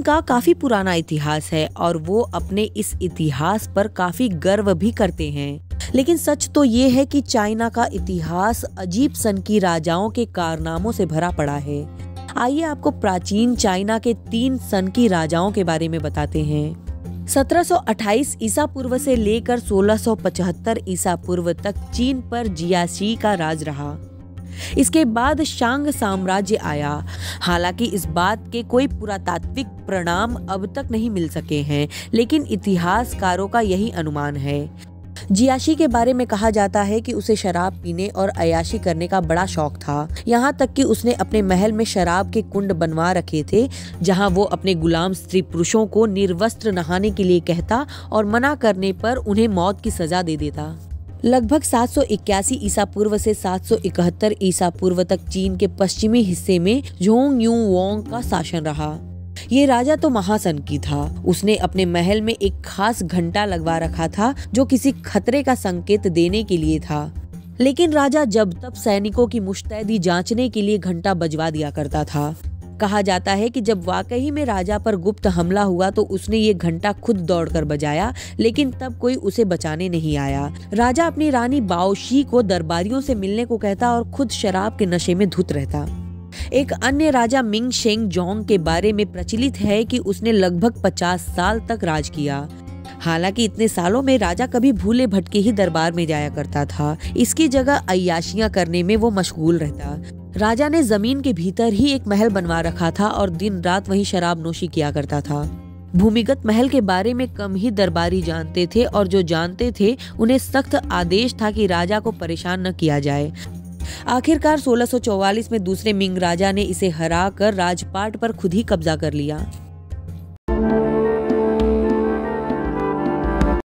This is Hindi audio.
का काफी पुराना इतिहास है और वो अपने इस इतिहास पर काफी गर्व भी करते हैं। लेकिन सच तो ये है कि चाइना का इतिहास अजीब सनकी राजाओं के कारनामों से भरा पड़ा है। आइए आपको प्राचीन चाइना के 3 सनकी राजाओं के बारे में बताते हैं। 1728 ईसा पूर्व से लेकर 1675 ईसा पूर्व तक चीन पर जियाशी का राज रहा। इसके बाद शांग साम्राज्य आया। हालांकि इस बात के कोई पुरातात्विक प्रमाण अब तक नहीं मिल सके हैं, लेकिन इतिहासकारों का यही अनुमान है। जियाशी के बारे में कहा जाता है कि उसे शराब पीने और अय्याशी करने का बड़ा शौक था। यहाँ तक कि उसने अपने महल में शराब के कुंड बनवा रखे थे, जहाँ वो अपने गुलाम स्त्री पुरुषों को निर्वस्त्र नहाने के लिए कहता और मना करने पर उन्हें मौत की सजा दे देता। लगभग 781 ईसा पूर्व से 771 ईसा पूर्व तक चीन के पश्चिमी हिस्से में जोंग यू वोंग का शासन रहा। ये राजा तो महासन की था। उसने अपने महल में एक खास घंटा लगवा रखा था जो किसी खतरे का संकेत देने के लिए था। लेकिन राजा जब तब सैनिकों की मुस्तैदी जांचने के लिए घंटा बजवा दिया करता था। कहा जाता है कि जब वाकई में राजा पर गुप्त हमला हुआ तो उसने ये घंटा खुद दौड़कर बजाया, लेकिन तब कोई उसे बचाने नहीं आया। राजा अपनी रानी बाओशी को दरबारियों से मिलने को कहता और खुद शराब के नशे में धुत रहता। एक अन्य राजा मिंग शेंग जोंग के बारे में प्रचलित है कि उसने लगभग 50 साल तक राज किया। हालांकि इतने सालों में राजा कभी भूले भटके ही दरबार में जाया करता था। इसकी जगह अय्याशियां करने में वो मशगूल रहता। राजा ने जमीन के भीतर ही एक महल बनवा रखा था और दिन रात वहीं शराब नोशी किया करता था। भूमिगत महल के बारे में कम ही दरबारी जानते थे और जो जानते थे उन्हें सख्त आदेश था कि राजा को परेशान न किया जाए। आखिरकार 1644 में दूसरे मिंग राजा ने इसे हराकर राजपाट पर खुद ही कब्जा कर लिया।